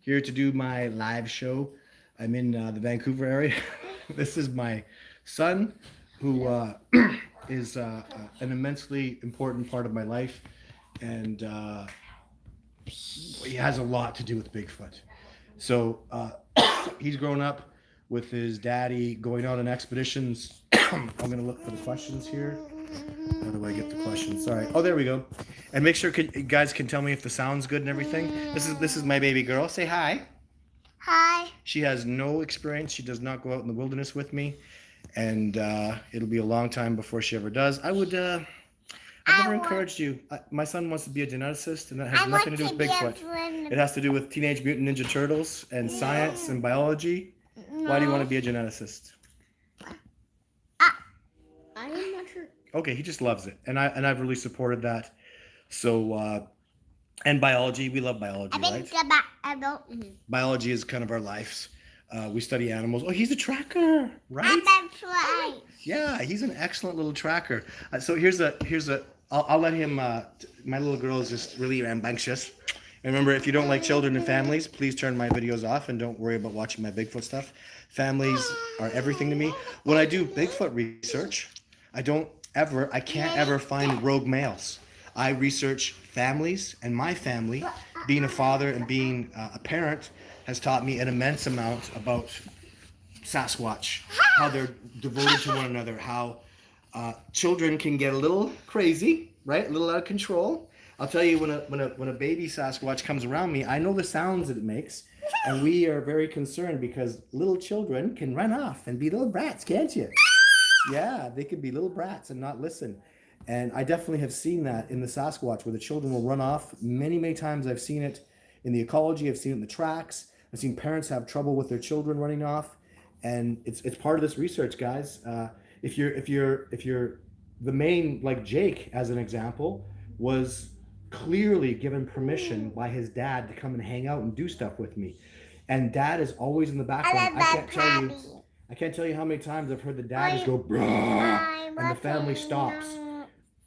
here to do my live show. I'm in the Vancouver area. This is my son, who is an immensely important part of my life, and he has a lot to do with Bigfoot. So he's grown up with his daddy going out on expeditions. I'm going to look for the questions here. How do I get the questions? Sorry. Oh, there we go. And make sure you guys can tell me if the sound's good and everything. This is my baby girl. Say hi. Hi. She has no experience. She does not go out in the wilderness with me, and it'll be a long time before she ever does. I've never encouraged you. My son wants to be a geneticist, and that has nothing to do with Bigfoot. It has to do with Teenage Mutant Ninja Turtles and science and biology. No. Why do you want to be a geneticist? I am not sure. Okay, he just loves it, and I've really supported that. So and biology, we love biology, right? Biology is kind of our lives. We study animals. Oh, he's a tracker, right? That's right. Yeah, he's an excellent little tracker. So here's a. I'll let him. My little girl is just really rambunctious. And remember, if you don't like children and families, please turn my videos off and don't worry about watching my Bigfoot stuff. Families are everything to me. When I do Bigfoot research, I can't ever find rogue males. I research families, and my family, being a father and being a parent, has taught me an immense amount about Sasquatch, how they're devoted to one another, how children can get a little crazy, right? A little out of control. I'll tell you, when a baby Sasquatch comes around me, I know the sounds that it makes, and we are very concerned because little children can run off and be little brats, can't you? Yeah, they could be little brats and not listen. And I definitely have seen that in the Sasquatch, where the children will run off. Many, many times I've seen it in the ecology. I've seen it in the tracks. I've seen parents have trouble with their children running off, and it's part of this research, guys. If you're the main, like Jake, as an example, was clearly given permission by his dad to come and hang out and do stuff with me, and dad is always in the background. I can't tell you how many times I've heard the dad just go brah, and the family stops.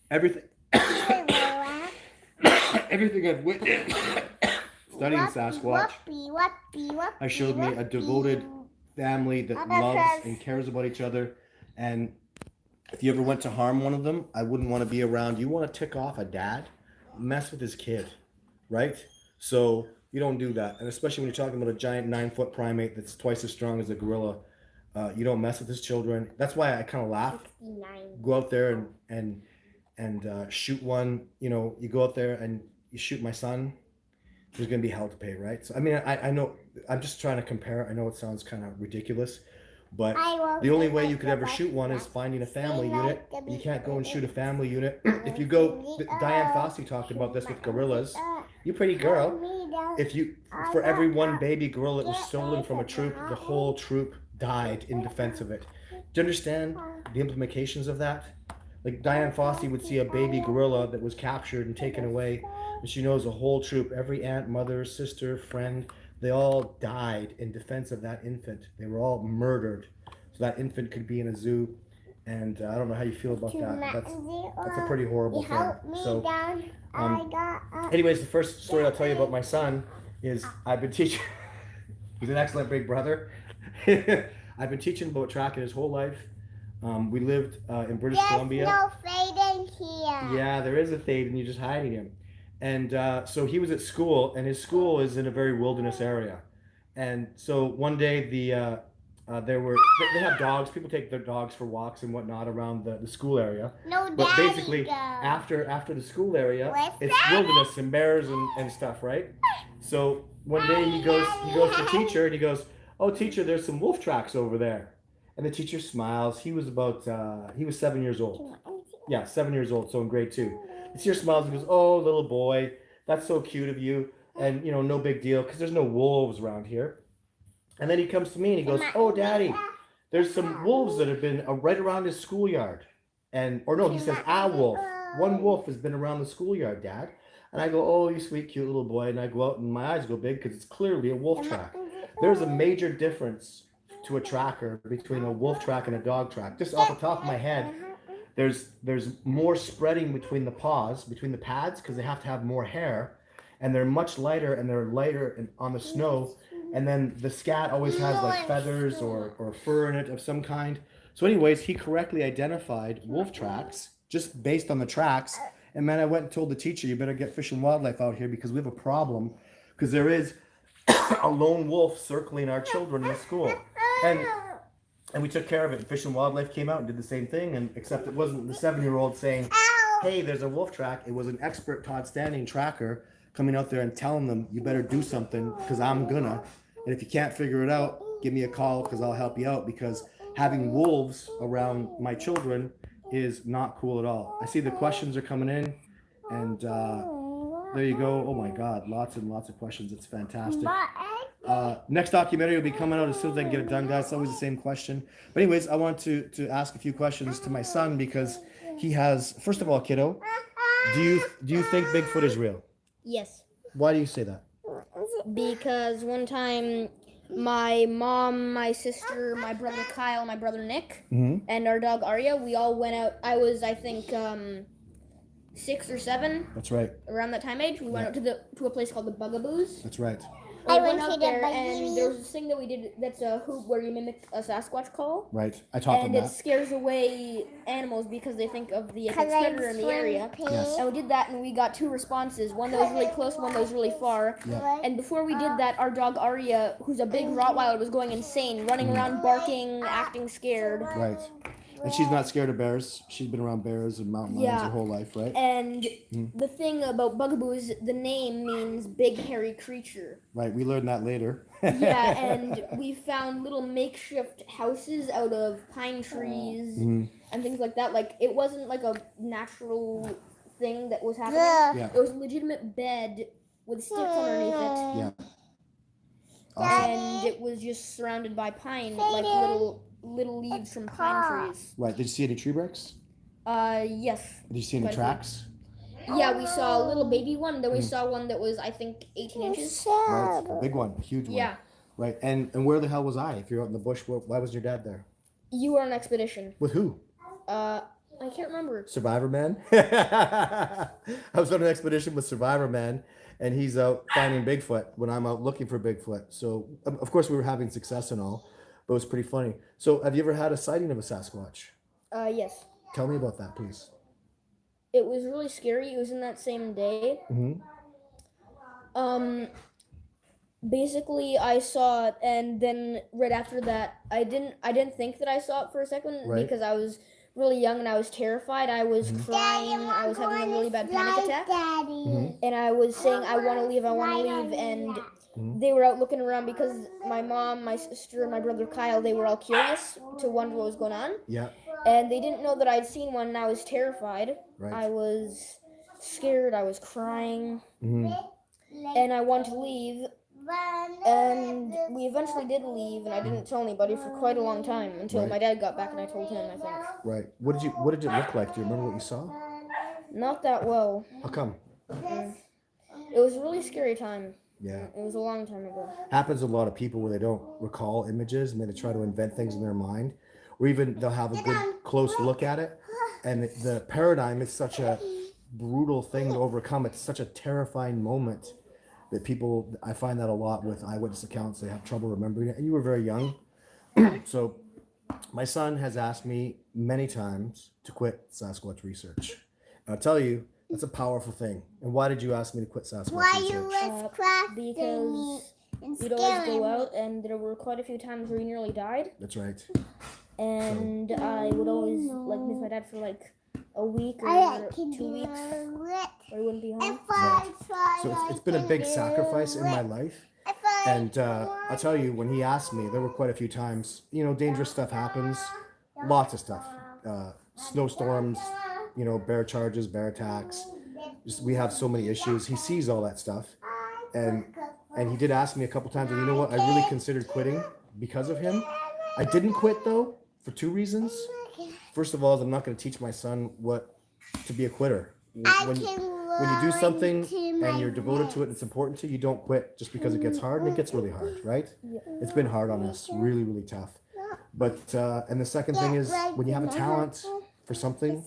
Everything I've witnessed studying Sasquatch has showed me a devoted family that loves and cares about each other. And if you ever went to harm one of them, I wouldn't want to be around. You want to tick off a dad, mess with his kid, right? So you don't do that. And especially when you're talking about a giant 9-foot primate that's twice as strong as a gorilla, you don't mess with his children. That's why I kind of laugh. Go out there and shoot one. You know, you go out there and you shoot my son, there's going to be hell to pay, right? So I mean, I know, I'm just trying to compare. I know it sounds kind of ridiculous, but the only way you could ever shoot one is finding a family unit. You can't go and shoot a family unit. If you go, Diane Fossey talked about this with gorillas. You pretty girl. For every one baby gorilla that was stolen from a troop, the whole troop died in defense of it. Do you understand the implications of that? Like, Diane Fossey would see a baby gorilla that was captured and taken away, and she knows a whole troop, every aunt, mother, sister, friend, they all died in defense of that infant. They were all murdered, so that infant could be in a zoo. And I don't know how you feel about that. That's a pretty horrible thing. So, anyways, the first story I'll tell you about my son is I've been teaching. He's an excellent big brother. I've been teaching about tracking his whole life. We lived in British Columbia. There's no fade in here. Yeah, there is a fade, and you're just hiding him. And so he was at school, and his school is in a very wilderness area. And so one day they have dogs. People take their dogs for walks and whatnot around the school area. No, but Daddy basically, goes. after the school area, it's Daddy? wilderness and bears and stuff, right? So one day he goes to the teacher, and he goes, "Oh, teacher, there's some wolf tracks over there." And the teacher smiles. He was 7 years old. Yeah, 7 years old, so in grade 2. The teacher smiles and goes, "Oh, little boy, that's so cute of you. And, you know, no big deal, because there's no wolves around here." And then he comes to me and he goes, "Oh, Daddy, there's some wolves that have been right around his schoolyard." He says, "A wolf. One wolf has been around the schoolyard, Dad." And I go, "Oh, you sweet, cute little boy." And I go out and my eyes go big because it's clearly a wolf track. There's a major difference to a tracker between a wolf track and a dog track. Just off the top of my head, there's more spreading between the paws, between the pads, because they have to have more hair. and they're much lighter, and they're lighter on the snow. And then the scat always has like feathers or fur in it of some kind. So anyways, he correctly identified wolf tracks just based on the tracks. And man, I went and told the teacher, you better get Fish and Wildlife out here because we have a problem, because there is a lone wolf circling our children in the school. And we took care of it. Fish and Wildlife came out and did the same thing, and except it wasn't the 7-year-old saying, hey, there's a wolf track. It was an expert Todd Standing tracker coming out there and telling them, you better do something because I'm gonna. And if you can't figure it out, give me a call because I'll help you out, because having wolves around my children is not cool at all. I see the questions are coming in, and there you go. Oh my God, lots and lots of questions. It's fantastic. Next documentary will be coming out as soon as I can get it done, guys. It's always the same question. But anyways, I want to ask a few questions to my son, because he has, first of all, kiddo, do you think Bigfoot is real? Yes. Why do you say that? Because one time my mom, my sister, my brother Kyle, my brother Nick, and our dog Arya, we all went out. I was, I think, 6 or 7. That's right. Around that time age, we went out to a place called the Bugaboos. That's right. I went out there, and there was this thing that we did that's a hoop where you mimic a Sasquatch call. Right. I taught them that. And it scares away animals because they think of the predator in the area. Yes. And we did that, and we got 2 responses. One that was really close, one that was really far. Yeah. And before we did that, our dog Arya, who's a big Rottweiler, was going insane, running around, barking, acting scared. Right. And she's not scared of bears. She's been around bears and mountain lions her whole life, right? And the thing about Bugaboo is the name means big hairy creature. Right, we learned that later. Yeah, and we found little makeshift houses out of pine trees and things like that. Like, it wasn't like a natural thing that was happening. Yeah. It was a legitimate bed with sticks underneath it. Yeah. Awesome. And it was just surrounded by pine, like little leaves from pine trees. Right, did you see any tree bricks? Yes. Did you see any tracks? Yeah, we saw a little baby one. Then we saw one that was, I think, 18 inches. Right, a big one, a huge one. Yeah. Right, and where the hell was I? If you're out in the bush, why was your dad there? You were on an expedition. With who? I can't remember. Survivor Man? I was on an expedition with Survivor Man, and he's out finding Bigfoot when I'm out looking for Bigfoot. So, of course, we were having success and all, but it was pretty funny. So, have you ever had a sighting of a Sasquatch? Yes. Tell me about that, please. It was really scary. It was in that same day. Basically, I saw it, and then right after that, I didn't think that I saw it for a second because I was really young and I was terrified. I was crying. I was having a really bad panic attack. And I was saying, I want to leave, and they were out looking around because my mom, my sister, and my brother Kyle, they were all curious to wonder what was going on. Yeah. And they didn't know that I'd seen one, and I was terrified. Right. I was scared. I was crying. And I wanted to leave. And we eventually did leave, and I didn't tell anybody for quite a long time until my dad got back, and I told him, I think. Right. What did it look like? Do you remember what you saw? Not that well. How come? It was a really scary time. Yeah. It was a long time ago. Happens to a lot of people where they don't recall images and then they try to invent things in their mind, or even they'll have a good close look at it, and the paradigm is such a brutal thing to overcome. It's such a terrifying moment that people, I find that a lot with eyewitness accounts, they have trouble remembering it. And you were very young. So my son has asked me many times to quit Sasquatch research. And I'll tell you, that's a powerful thing. And why did you ask me to quit Sasquatch research? Because we'd always go out, and there were quite a few times where he nearly died. That's right. And I would always miss my dad for a week or 2 weeks, or he wouldn't be home. Right. So it's been a big sacrifice in my life. And I'll tell you, when he asked me, there were quite a few times, dangerous stuff happens, lots of stuff, snowstorms, bear charges, bear attacks. We have so many issues. He sees all that stuff. And he did ask me a couple times, and you know what? I really considered quitting because of him. I didn't quit, though, for 2 reasons. First of all, I'm not going to teach my son what to be a quitter. When you do something and you're devoted to it and it's important to you, you don't quit just because it gets hard, and it gets really hard, right? It's been hard on us, really, really tough. But, and the second thing is, when you have a talent for something,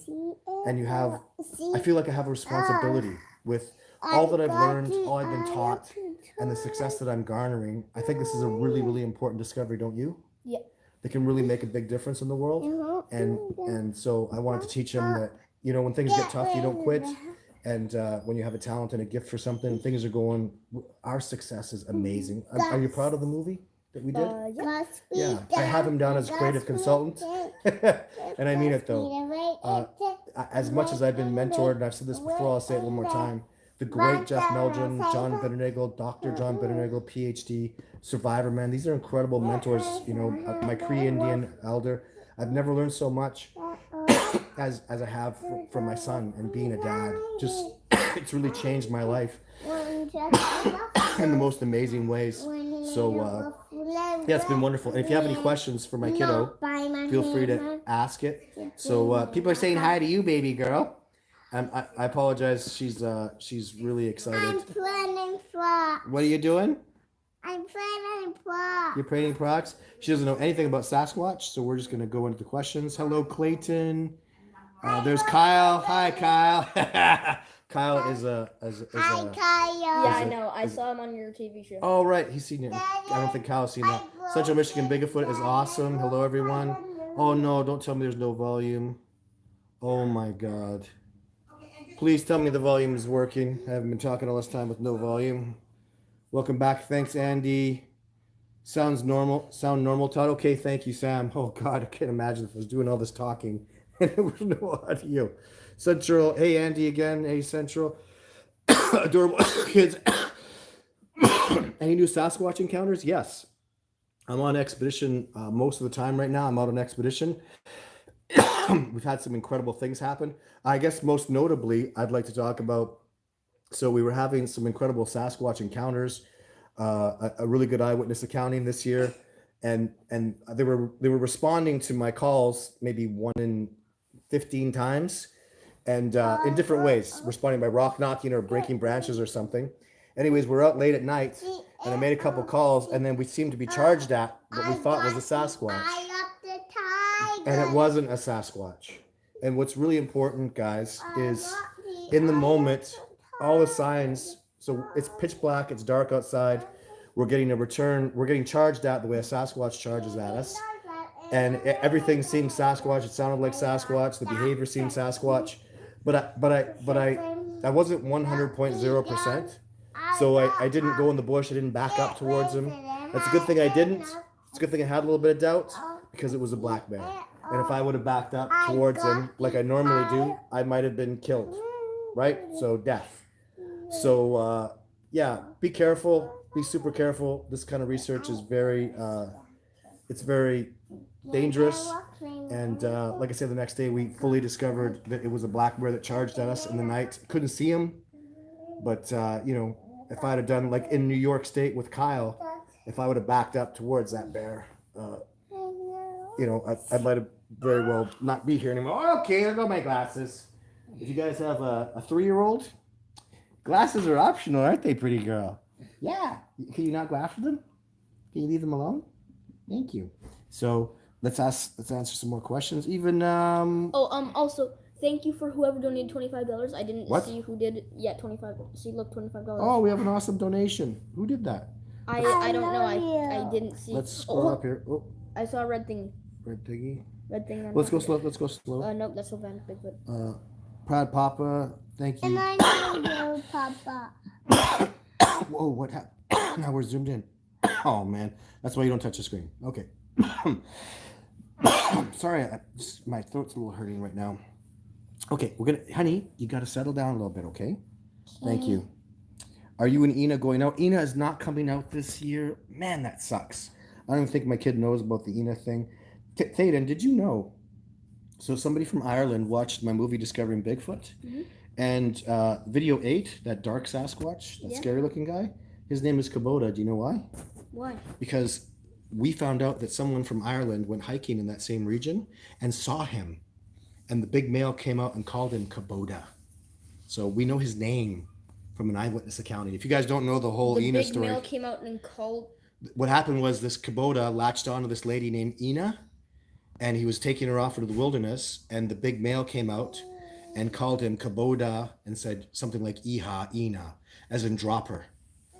and I feel like I have a responsibility with all that I've learned, all I've been taught, and the success that I'm garnering, I think this is a really, really important discovery, don't you? Yeah. That can really make a big difference in the world. And so I wanted to teach him that, you know, when things get tough, you don't quit. And when you have a talent and a gift for something, things are going, our success is amazing. Are you proud of the movie that we did? Yeah. I have him down as creative consultant. And I mean it though. As much as I've been mentored, and I've said this before, I'll say it one more time. The great Jeff Meldrum, John Benernagel, Dr. John Benernagel, PhD, Survivor Man. These are incredible mentors. You know, my Cree Indian elder. I've never learned so much as I have from my son and being a dad. Just, it's really changed my life in the most amazing ways. So, yeah, it's been wonderful. And if you have any questions for my kiddo, feel free to ask it. So, people are saying hi to you, baby girl. I apologize. She's really excited. I'm planning frogs. What are you doing? I'm planning frogs. You're painting frogs? She doesn't know anything about Sasquatch, so we're just going to go into the questions. Hello, Clayton. There's Kyle. Hi, Kyle. Kyle is a. Hi, Kyle. Yeah, I know. I saw him on your TV show. Oh, right. He's seen it. I don't think Kyle's seen that. Central Michigan Bigfoot is awesome. Hello, everyone. Oh, no. Don't tell me there's no volume. Oh, my God. Please tell me the volume is working. I haven't been talking all this time with no volume. Welcome back. Thanks, Andy. Sound normal, Todd. Okay, thank you, Sam. Oh, God, I can't imagine if I was doing all this talking and there was no audio. Central. Hey, Andy again. Hey, Central. Adorable kids. Any new Sasquatch encounters? Yes. I'm on expedition most of the time right now. I'm out on expedition. We've had some incredible things happen. I guess most notably, I'd like to talk about, so we were having some incredible Sasquatch encounters, a really good eyewitness accounting this year. And they were responding to my calls maybe 1 in 15 times and in different ways, responding by rock knocking or breaking branches or something. Anyways, we're out late at night and I made a couple calls and then we seemed to be charged at what we thought was a Sasquatch. And it wasn't a Sasquatch. And what's really important, guys, is in the moment, all the signs, so it's pitch black, it's dark outside, we're getting a return, we're getting charged at the way a Sasquatch charges at us. And everything seemed Sasquatch, it sounded like Sasquatch, the behavior seemed Sasquatch. But I wasn't 100.0%. So I didn't go in the bush, I didn't back up towards him. That's a good thing I didn't. It's a good thing I had a little bit of doubt because it was a black bear. And if I would have backed up towards him like I normally do, I might have been killed, right? So death. So yeah, be careful, be super careful. This kind of research is very, it's very dangerous. And like I said, the next day we fully discovered that it was a black bear that charged at us in the night. Couldn't see him, but you know, if I'd have done like in New York State with Kyle, if I would have backed up towards that bear, you know, I might have very well not be here anymore. Okay, I'll go my glasses. If you guys have a 3-year-old, glasses are optional, aren't they, pretty girl? Yeah. Can you not go after them? Can you leave them alone? Thank you. So let's answer some more questions. Even Also, thank you for whoever donated $25. I didn't see who did yet. See, look, $25. Oh, we have an awesome donation. Who did that? I don't know. I didn't see. Let's scroll up here. Oh. I saw a red thing. Red thingy. Red thing. Let's go slow. Let's go slow. Nope, that's Sylvan Bigfoot. Proud Papa, thank you. And I know you, Papa. Whoa, what happened? Now we're zoomed in. Oh man, that's why you don't touch the screen. Okay. Sorry, my throat's a little hurting right now. Okay, honey, you gotta settle down a little bit, okay? Thank you. Are you and Ina going out? Ina is not coming out this year. Man, that sucks. I don't even think my kid knows about the Ina thing. Thaden, did you know? So somebody from Ireland watched my movie Discovering Bigfoot. Mm-hmm. And video 8, that dark Sasquatch, that scary looking guy, his name is Kubota. Do you know why? Why? Because we found out that someone from Ireland went hiking in that same region and saw him. And the big male came out and called him Kubota. So we know his name from an eyewitness accounting. If you guys don't know the whole Ina story. The big male came out and called. What happened was this Kubota latched onto this lady named Ina, and he was taking her off into the wilderness, and the big male came out and called him Kaboda and said something like Iha, Ina, as in dropper.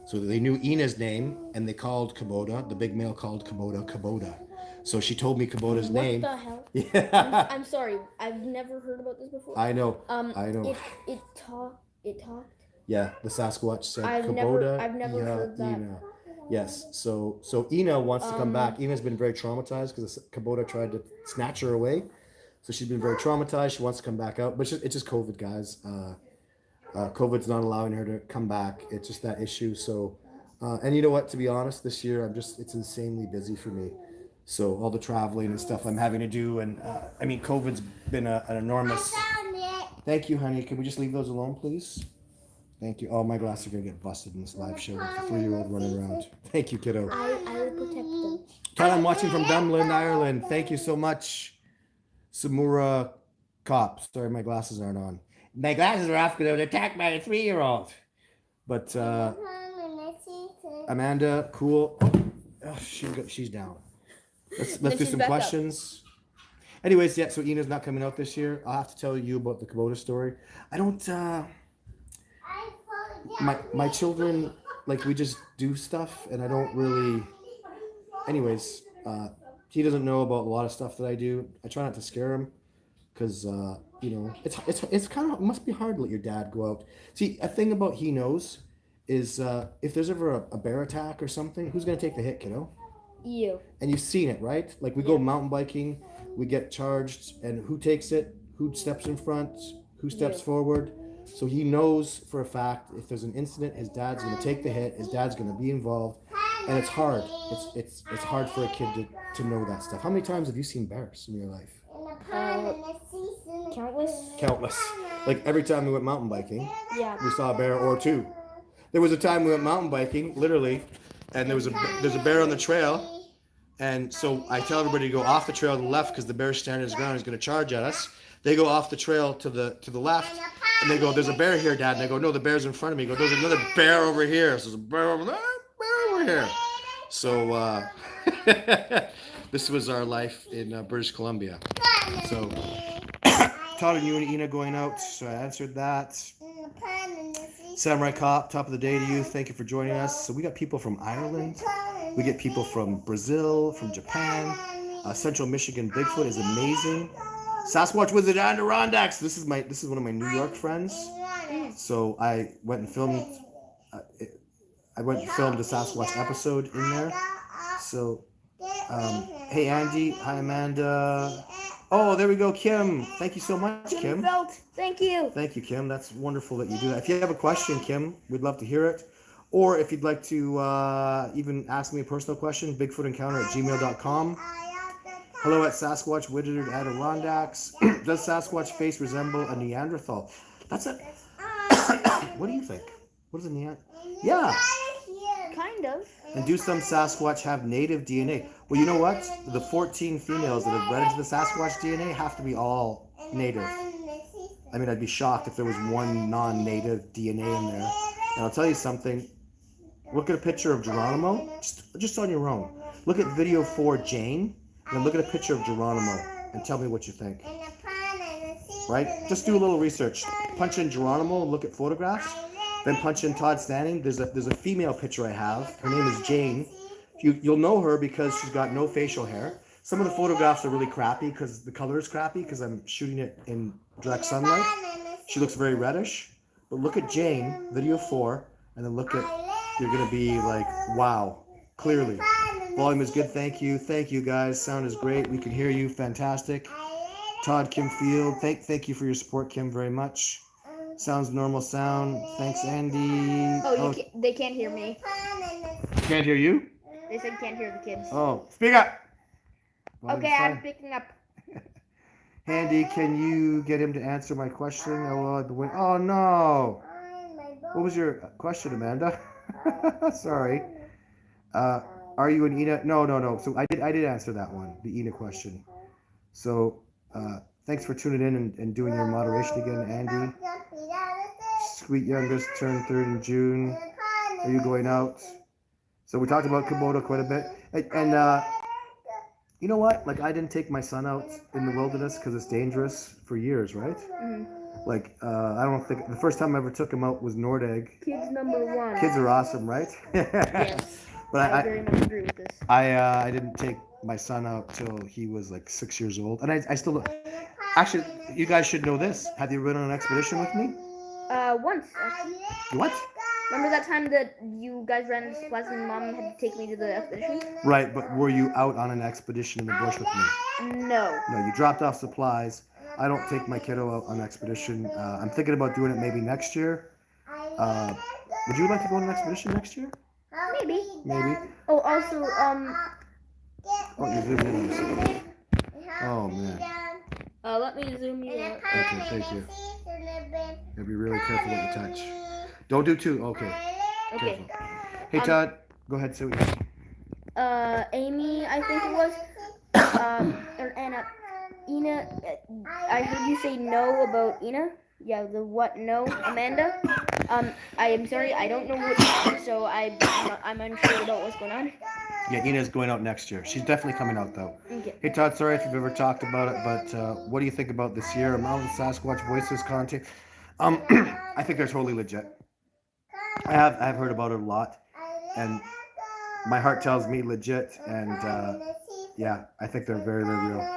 So they knew Ina's name, and they called Kaboda. The big male called Kaboda Kaboda. So she told me Kaboda's name. What the hell? Yeah. I'm sorry. I've never heard about this before. I know. I know. It talked. Yeah, the Sasquatch said I've Kaboda. never heard that. Ina. Yes. So Ina wants to come back. Ina's been very traumatized because Kaboda tried to snatch her away. So she's been very traumatized. She wants to come back out, but it's just COVID, guys. COVID's not allowing her to come back. It's just that issue. So, and you know what? To be honest, this year it's insanely busy for me. So all the traveling and stuff I'm having to do, and I mean, COVID's been an enormous. Thank you, honey. Can we just leave those alone, please? Thank you. Oh, my glasses are gonna get busted in this live show with a 3-year-old running around. Thank you, kiddo. I will protect them. Todd, I'm watching from Dublin, Ireland. Thank you so much, Samura Cop. Sorry, my glasses aren't on. My glasses are off because I was attacked by a 3-year-old. But Amanda, cool. Oh, she's down. Let's do some questions. Anyways, yeah. So Ina's not coming out this year. I'll have to tell you about the Kubota story. I don't. My children, like, we just do stuff, and I don't really. Anyways, he doesn't know about a lot of stuff that I do. I try not to scare him, because you know, it's kind of, it must be hard to let your dad go out. See, a thing about he knows is if there's ever a bear attack or something, who's gonna take the hit, kiddo? You. And you've seen it, right? Like, we go mountain biking, we get charged, and who takes it? Who steps in front? Who steps forward? So he knows for a fact if there's an incident, his dad's gonna take the hit. His dad's gonna be involved, and it's hard. It's hard for a kid to know that stuff. How many times have you seen bears in your life? Countless. Like, every time we went mountain biking, we saw a bear or two. There was a time we went mountain biking, literally, and there's a bear on the trail, and so I tell everybody to go off the trail to the left because the bear's standing his ground. He's going to charge at us. They go off the trail to the left, and they go, "There's a bear here, Dad." And they go, "No, the bear's in front of me." He goes, "There's another bear over here." So there's a bear over there, bear over here. So this was our life in British Columbia. So Todd and you and Ina going out. So I answered that. Samurai Cop, top of the day to you. Thank you for joining us. So we got people from Ireland. We get people from Brazil, from Japan. Central Michigan Bigfoot is amazing. Sasquatch Wizard Adirondacks. This is one of my New York friends. So I went and filmed. I went and filmed a Sasquatch episode in there. So, hey Andy, hi Amanda. Oh, there we go, Kim. Thank you so much, Kim. Thank you. Thank you, Kim. That's wonderful that you do that. If you have a question, Kim, we'd love to hear it. Or if you'd like to even ask me a personal question, bigfootencounter@gmail.com. Hello at Sasquatch Wizard Adirondacks. Does Sasquatch face resemble a Neanderthal? That's a... What do you think? What is a Neanderthal? Yeah. Kind of. And do some Sasquatch have native DNA? Well, you know what? The 14 females that have bred into the Sasquatch DNA have to be all native. I mean, I'd be shocked if there was one non-native DNA in there. And I'll tell you something. Look at a picture of Geronimo, just on your own. Look at video 4, Jane, and then look at a picture of Geronimo and tell me what you think. Right? Just do a little research. Punch in Geronimo and look at photographs. Then punch in Todd standing. There's a female picture I have. Her name is Jane. You'll know her because she's got no facial hair. Some of the photographs are really crappy because the color is crappy because I'm shooting it in direct sunlight. She looks very reddish. But look at Jane, video 4, and then look at, you're going to be like, wow, clearly. Volume is good, thank you. Thank you, guys. Sound is great. We can hear you, fantastic. Todd, Kim Field, thank you for your support, Kim, very much. Sounds normal sound. Thanks, Andy. Oh, they can't hear me. Can't hear you? They said can't hear the kids. Oh, speak up. Okay, I'm picking up. Andy, can you get him to answer my question? Oh, no. What was your question, Amanda? Sorry. Are you an Ina? No. So I did answer that one, the Ina question. So thanks for tuning in and doing your moderation again, Andy. Sweet youngest turned 3rd in June. Are you going out? So we talked about Komodo quite a bit. And you know what? Like, I didn't take my son out in the wilderness because it's dangerous for years, right? Mm-hmm. Like, I don't think the first time I ever took him out was Nordegg. Kids number one. Kids are awesome, right? Yes. But I very much agree with this. I didn't take my son out till he was like 6 years old, and I still don't. Actually, you guys should know this. Have you been on an expedition with me? Once. What? Remember that time that you guys ran into class and Mom had to take me to the expedition? Right, but were you out on an expedition in the bush with me? No. No, you dropped off supplies. I don't take my kiddo out on an expedition. I'm thinking about doing it maybe next year. Would you like to go on an expedition next year? Maybe. Maybe. Oh, also, Oh, you're zooming in on yourself. Oh, man. let me zoom you out. Okay, thank you. Gotta be really careful what you touch. Don't do too. Okay. Okay. Careful. Hey, Todd, go ahead, say what you Amy, I think it was. Or Anna. Ina, I heard you say no about Ina. Yeah, the what no, Amanda. I am sorry, I don't know what, so I'm unsure about what's going on. Yeah, Ina's going out next year. She's definitely coming out, though. Okay. Hey, Todd, sorry if you've ever talked about it, but what do you think about the Sierra Mountain Sasquatch Voices content? I think they're totally legit. I've heard about it a lot, and my heart tells me legit, and yeah, I think they're very, very real.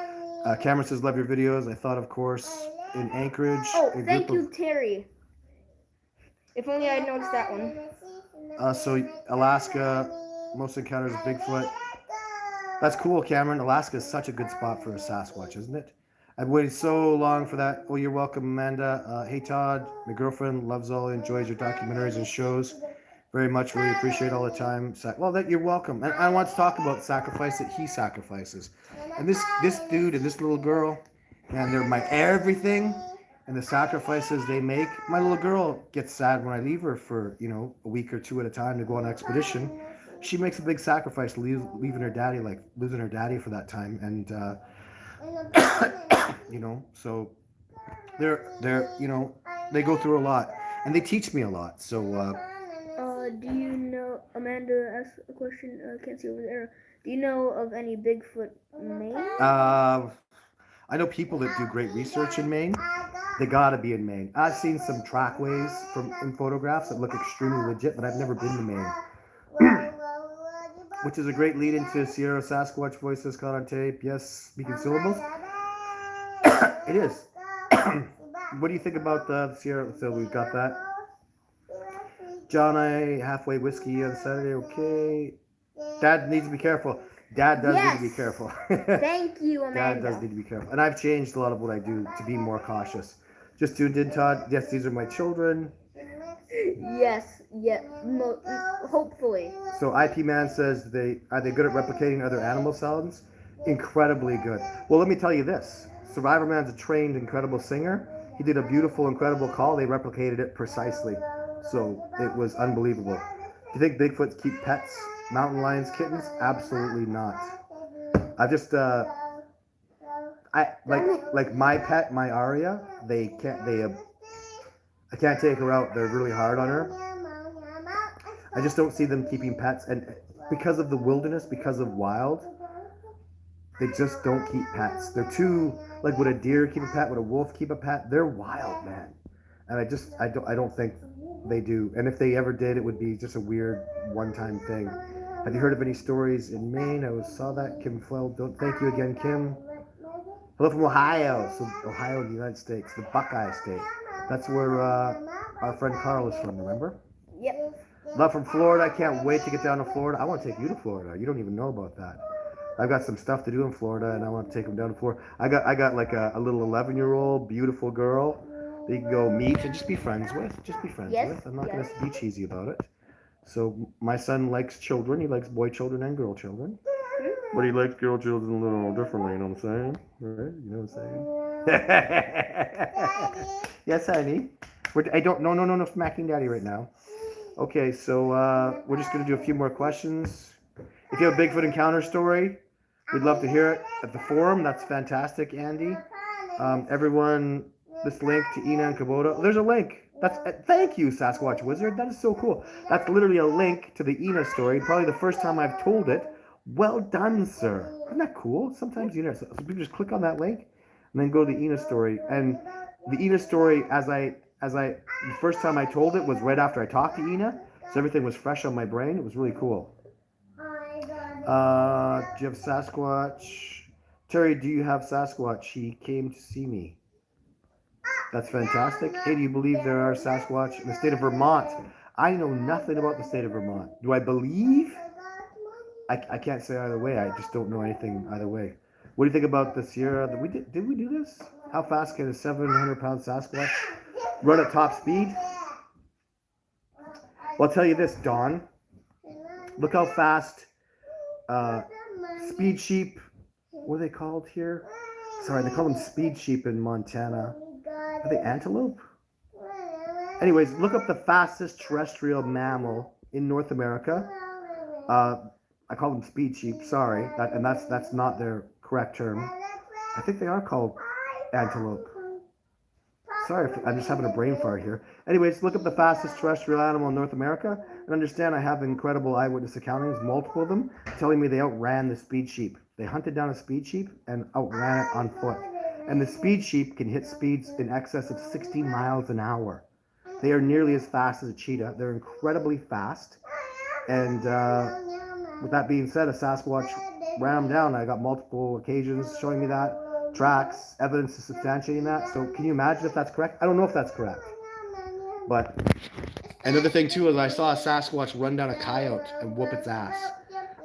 Cameron says, love your videos. I thought, of course, in Anchorage. Oh, thank you, Terry. If only I had noticed that one. So Alaska, most encounters Bigfoot. That's cool, Cameron. Alaska is such a good spot for a Sasquatch, isn't it? I've waited so long for that. Oh, you're welcome, Amanda. Hey, Todd. My girlfriend loves enjoys your documentaries and shows. Very much, really appreciate all the time. Well, that you're welcome. And I want to talk about sacrifice that he sacrifices. And this dude and this little girl, man, they're my everything. And the sacrifices they make. My little girl gets sad when I leave her for, a week or two at a time to go on an expedition. She makes a big sacrifice, leaving her daddy, like losing her daddy for that time. And, so they're, they go through a lot. And they teach me a lot. So, do you know, Amanda asked a question, I can't see over there. Do you know of any Bigfoot in Maine? I know people that do great research in Maine. They gotta be in Maine. I've seen some trackways in photographs that look extremely legit, but I've never been to Maine. Which is a great lead into Sierra Sasquatch Voices caught on tape. Yes, speaking syllables. It is. What do you think about the Sierra? So we've got that. John, I halfway whiskey on Saturday. Okay. Dad needs to be careful. Dad does need to be careful. Thank you, Amanda. Dad does need to be careful. And I've changed a lot of what I do to be more cautious. Just tuned in, Todd. Yes, these are my children. Yes, hopefully. So IP Man says, are they good at replicating other animal sounds? Incredibly good. Well, let me tell you this. Survivor Man's a trained, incredible singer. He did a beautiful, incredible call. They replicated it precisely. So it was unbelievable. Do you think Bigfoots keep pets? Mountain lions, kittens? Absolutely not. I just, like my pet, my Aria, I can't take her out. They're really hard on her. I just don't see them keeping pets. And because of the wilderness, because of wild, they just don't keep pets. They're too, like, would a deer keep a pet? Would a wolf keep a pet? They're wild, man. And I don't think they do. And if they ever did, it would be just a weird one-time thing. Have you heard of any stories in Maine? I saw that. Kim Flell. Thank you again, Kim. Hello from Ohio. So Ohio in the United States, the Buckeye State. That's where our friend Carl is from, remember? Yep. Love from Florida. I can't wait to get down to Florida. I want to take you to Florida. You don't even know about that. I've got some stuff to do in Florida, and I want to take them down to Florida. I got like a little 11-year-old beautiful girl that you can go meet and just be friends with. I'm not going to be cheesy about it. So my son likes children. He likes boy children and girl children. But he likes girl children a little differently, you know what I'm saying? Right? You know what I'm saying? Yes, honey. No smacking daddy right now. Okay, so we're just going to do a few more questions. If you have a Bigfoot encounter story, we'd love to hear it at the forum. That's fantastic, Andy. Everyone, this link to Ina and Kubota. There's a link. Thank you, Sasquatch Wizard. That is so cool. That's literally a link to the Ina story. Probably the first time I've told it. Well done, sir. Isn't that cool? Sometimes so people just click on that link and then go to the Ina story. And the Ina story, the first time I told it was right after I talked to Ina, so everything was fresh on my brain. It was really cool. Do you have Sasquatch? Terry, do you have Sasquatch? He came to see me. That's fantastic. Hey, do you believe there are Sasquatch in the state of Vermont? I know nothing about the state of Vermont. Do I believe? I can't say either way. I just don't know anything either way. What do you think about the Sierra? Did we do this? How fast can a 700-pound Sasquatch run at top speed? Well, I'll tell you this, Dawn. Look how fast speed sheep, what are they called here? Sorry, they call them speed sheep in Montana. Are they antelope? Anyways, look up the fastest terrestrial mammal in North America. I call them speed sheep, sorry. That's not their correct term. I think they are called antelope. Sorry, I'm just having a brain fart here. Anyways, look up the fastest terrestrial animal in North America and understand I have incredible eyewitness accountings, multiple of them, telling me they outran the speed sheep. They hunted down a speed sheep and outran it on foot. And the speed sheep can hit speeds in excess of 60 miles an hour. They are nearly as fast as a cheetah. They're incredibly fast. And with that being said, a Sasquatch ran them down. I got multiple occasions showing me that. Tracks, evidence is substantiating that. So can you imagine if that's correct? I don't know if that's correct. But another thing too is I saw a Sasquatch run down a coyote and whoop its ass.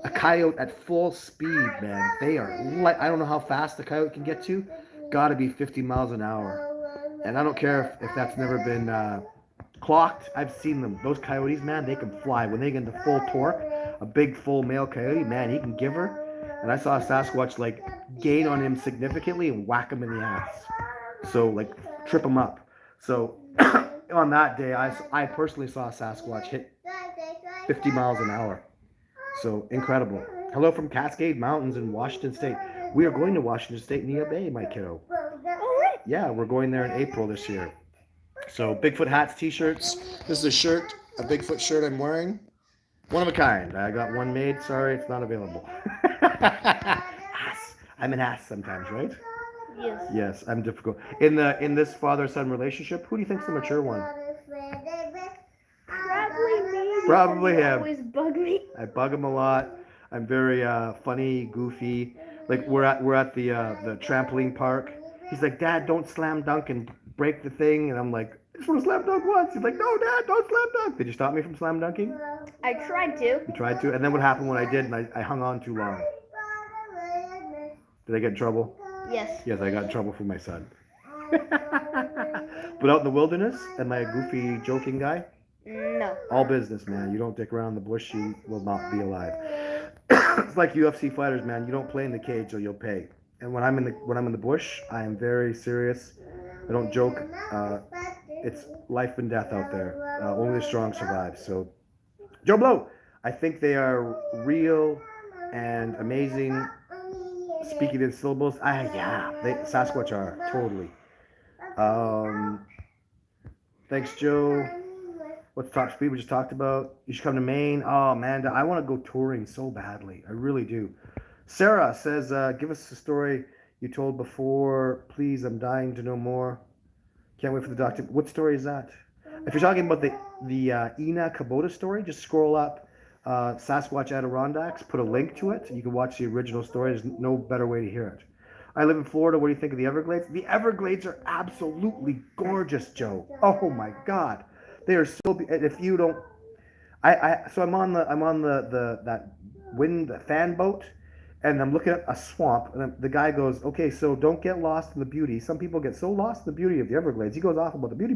A coyote at full speed, man. They are I don't know how fast the coyote can get to. Gotta be 50 miles an hour. And I don't care if that's never been clocked. I've seen them. Those coyotes, man, they can fly. When they get into full torque, a big full male coyote, man, he can give her. And I saw a Sasquatch like gain on him significantly and whack him in the ass. So like trip him up. So on that day, I personally saw a Sasquatch hit 50 miles an hour. So incredible. Hello from Cascade Mountains in Washington State. We are going to Washington State in the Bay, my kiddo. Yeah, we're going there in April this year. So Bigfoot hats, t-shirts. This is a shirt, a Bigfoot shirt I'm wearing. One of a kind. I got one made. Sorry, it's not available. Ass. I'm an ass sometimes, right? Yes. Yes, I'm difficult. In this father-son relationship, who do you think's the mature one? Probably me. Probably him. Always bug me. I bug him a lot. I'm very funny, goofy. Like we're at the trampoline park. He's like, Dad, don't slam dunk and break the thing. And I'm like, I just want to slam dunk once. He's like, no, Dad, don't slam dunk. Did you stop me from slam dunking? I tried to. You tried to? And then what happened when I did and I hung on too long? Did I get in trouble? Yes. Yes, I got in trouble from my son. But out in the wilderness, am I a goofy, joking guy? No. All business, man. You don't dick around the bush, you will not be alive. It's like UFC fighters, man. You don't play in the cage or you'll pay. And when I'm in the bush, I am very serious. I don't joke. It's life and death out there. Only the strong survive. So, Joe Blow, I think they are real and amazing. Speaking in syllables, Sasquatch are totally. Thanks, Joe. What's top speed we just talked about? You should come to Maine. Oh, Amanda, I want to go touring so badly. I really do. Sarah says, give us a story you told before. Please, I'm dying to know more. Can't wait for the doctor. What story is that? If you're talking about the Ina Kubota story, just scroll up Sasquatch Adirondacks, put a link to it, and you can watch the original story. There's no better way to hear it. I live in Florida. What do you think of the Everglades? The Everglades are absolutely gorgeous, Joe. Oh my God. They are so. If you don't, so I'm on that wind fan boat, and I'm looking at a swamp, and the guy goes, okay, so don't get lost in the beauty. Some people get so lost in the beauty of the Everglades. He goes off about the beauty.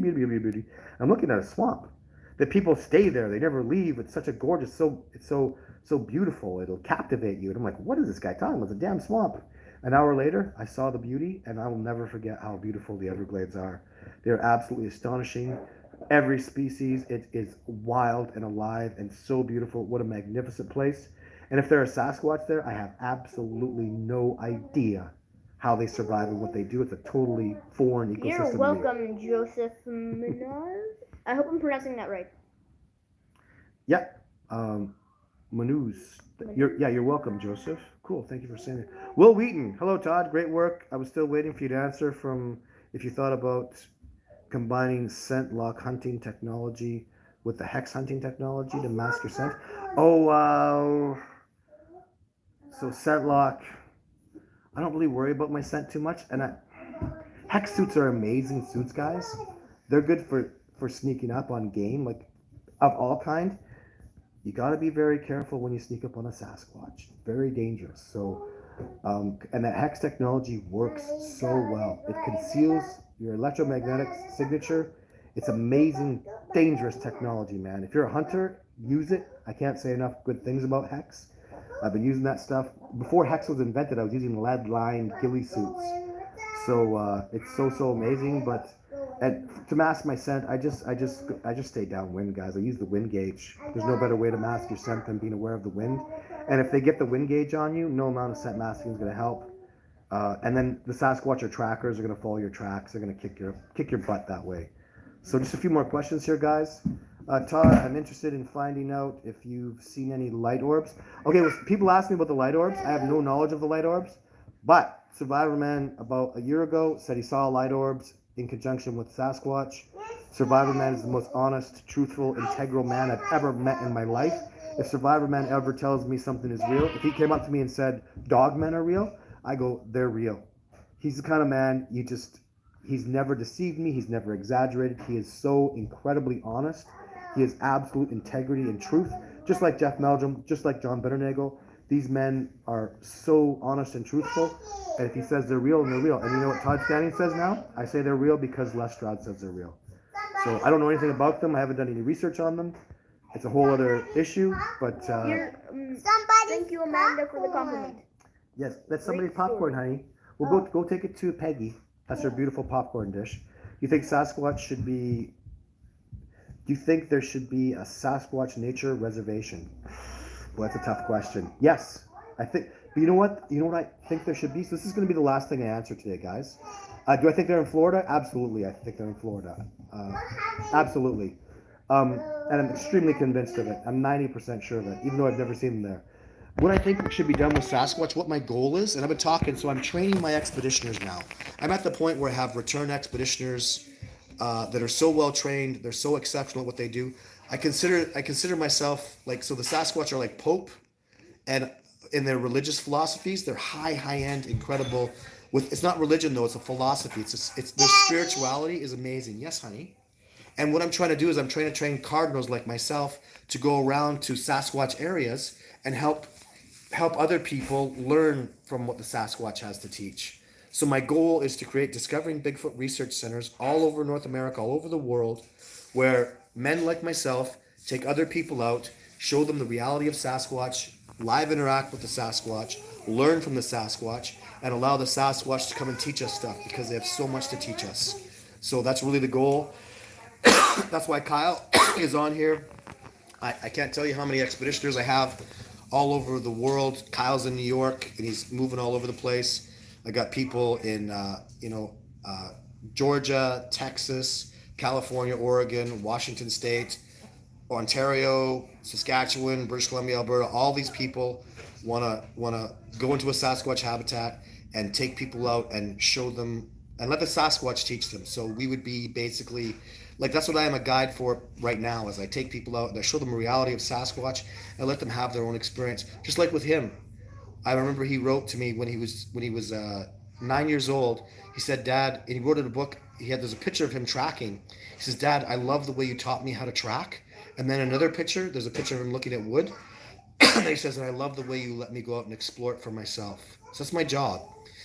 I'm looking at a swamp that people stay there. They never leave. It's such a gorgeous, it's so beautiful. It'll captivate you. And I'm like, what is this guy talking about? It's a damn swamp. An hour later, I saw the beauty, and I will never forget how beautiful the Everglades are. They're absolutely astonishing. Every species, it is wild and alive and so beautiful. What a magnificent place. And if there are Sasquatch there, I have absolutely no idea how they survive and what they do. It's a totally foreign ecosystem. You're welcome, Joseph Minaz. I hope I'm pronouncing that right. Yeah. Manuz. You're welcome, Joseph. Cool. Thank you for saying it. Will Wheaton. Hello, Todd. Great work. I was still waiting for you to answer from if you thought about combining scent lock hunting technology with the hex hunting technology to mask your scent. Oh, wow. So scent lock, I don't really worry about my scent too much. And hex suits are amazing suits, guys. They're good for sneaking up on game, like of all kind. You got to be very careful when you sneak up on a Sasquatch. Very dangerous. So, and that hex technology works so well. It conceals your electromagnetic signature. It's amazing, dangerous technology, man. If you're a hunter, use it. I can't say enough good things about hex. I've been using that stuff. Before hex was invented, I was using lead-lined ghillie suits. So it's so amazing. But to mask my scent, I just stay downwind, guys. I use the wind gauge. There's no better way to mask your scent than being aware of the wind. And if they get the wind gauge on you, no amount of scent masking is going to help. And then the Sasquatch or trackers are going to follow your tracks. They're going to kick your butt that way. So just a few more questions here, guys. Todd, I'm interested in finding out if you've seen any light orbs. Okay, well, people ask me about the light orbs. I have no knowledge of the light orbs, but Survivor Man about a year ago said he saw light orbs in conjunction with Sasquatch. Survivor Man is the most honest, truthful, integral man I've ever met in my life. If Survivor Man ever tells me something is real, if he came up to me and said, dog men are real, I go, they're real. He's the kind of man he's never deceived me. He's never exaggerated. He is so incredibly honest. He has absolute integrity and truth. Just like Jeff Meldrum, just like John Bitternagel. These men are so honest and truthful. And if he says they're real, they're real. And you know what Todd Standing says now? I say they're real because Les Stroud says they're real. So I don't know anything about them. I haven't done any research on them. It's a whole other issue. But thank you, Amanda, for the compliment. Yes, that's somebody's popcorn, honey. Well, go take it to Peggy. That's her beautiful popcorn dish. You think Sasquatch should be... Do you think there should be a Sasquatch nature reservation? Well, that's a tough question. Yes, I think. But you know what? You know what I think there should be? So this is going to be the last thing I answer today, guys. Do I think they're in Florida? Absolutely, I think they're in Florida. Absolutely. And I'm extremely convinced of it. I'm 90% sure of it, even though I've never seen them there. What I think should be done with Sasquatch, what my goal is, and I've been talking, so I'm training my expeditioners now. I'm at the point where I have return expeditioners that are so well trained, they're so exceptional at what they do. I consider myself like, so the Sasquatch are like Pope, and in their religious philosophies, they're high end, incredible. It's not religion though; it's a philosophy. It's their spirituality is amazing. Yes, honey. And what I'm trying to do is I'm trying to train cardinals like myself to go around to Sasquatch areas and help other people learn from what the Sasquatch has to teach. So my goal is to create Discovering Bigfoot research centers all over North America, all over the world, where men like myself take other people out, show them the reality of Sasquatch, live interact with the Sasquatch, learn from the Sasquatch, and allow the Sasquatch to come and teach us stuff because they have so much to teach us. So that's really the goal. That's why Kyle is on here. I can't tell you how many expeditioners I have all over the world. Kyle's in New York, and he's moving all over the place. I got people in, Georgia, Texas, California, Oregon, Washington State, Ontario, Saskatchewan, British Columbia, Alberta. All these people wanna go into a Sasquatch habitat and take people out and show them and let the Sasquatch teach them. So we would be basically like, that's what I am a guide for right now, is I take people out and I show them the reality of Sasquatch and let them have their own experience. Just like with him. I remember he wrote to me when he was 9 years old. He said, Dad, and he wrote in a book, there's a picture of him tracking. He says, Dad, I love the way you taught me how to track. And then another picture, there's a picture of him looking at wood. And he says, and I love the way you let me go out and explore it for myself. So that's my job,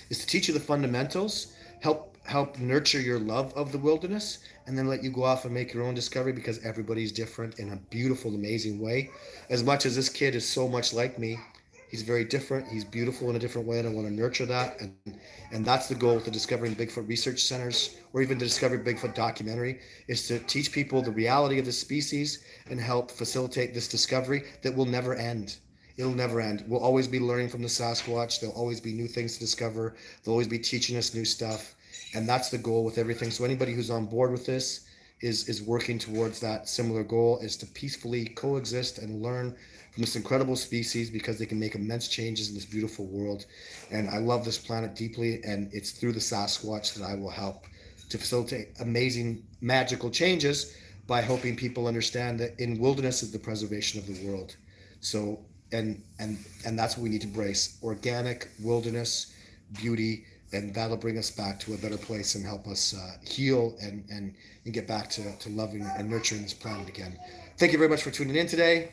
is to teach you the fundamentals, help nurture your love of the wilderness, and then let you go off and make your own discovery, because everybody's different in a beautiful, amazing way. As much as this kid is so much like me, he's very different. He's beautiful in a different way, and I want to nurture that. And that's the goal with the Discovering Bigfoot research centers, or even the Discovering Bigfoot documentary, is to teach people the reality of the species and help facilitate this discovery that will never end. It'll never end. We'll always be learning from the Sasquatch. There'll always be new things to discover. They'll always be teaching us new stuff. And that's the goal with everything. So anybody who's on board with this is working towards that similar goal, is to peacefully coexist and learn from this incredible species, because they can make immense changes in this beautiful world. And I love this planet deeply, and it's through the Sasquatch that I will help to facilitate amazing, magical changes by helping people understand that in wilderness is the preservation of the world. So, and that's what we need to embrace: organic wilderness beauty, and that'll bring us back to a better place and help us heal and get back to loving and nurturing this planet again. Thank you very much for tuning in today.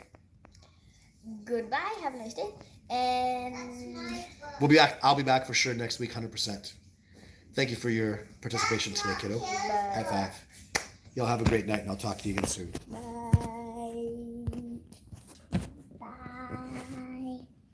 Goodbye. Have a nice day. And We'll be back. I'll be back for sure next week, 100%. Thank you for your participation today, kiddo. bye. High five. Y'all have a great night, and I'll talk to you again soon. Bye.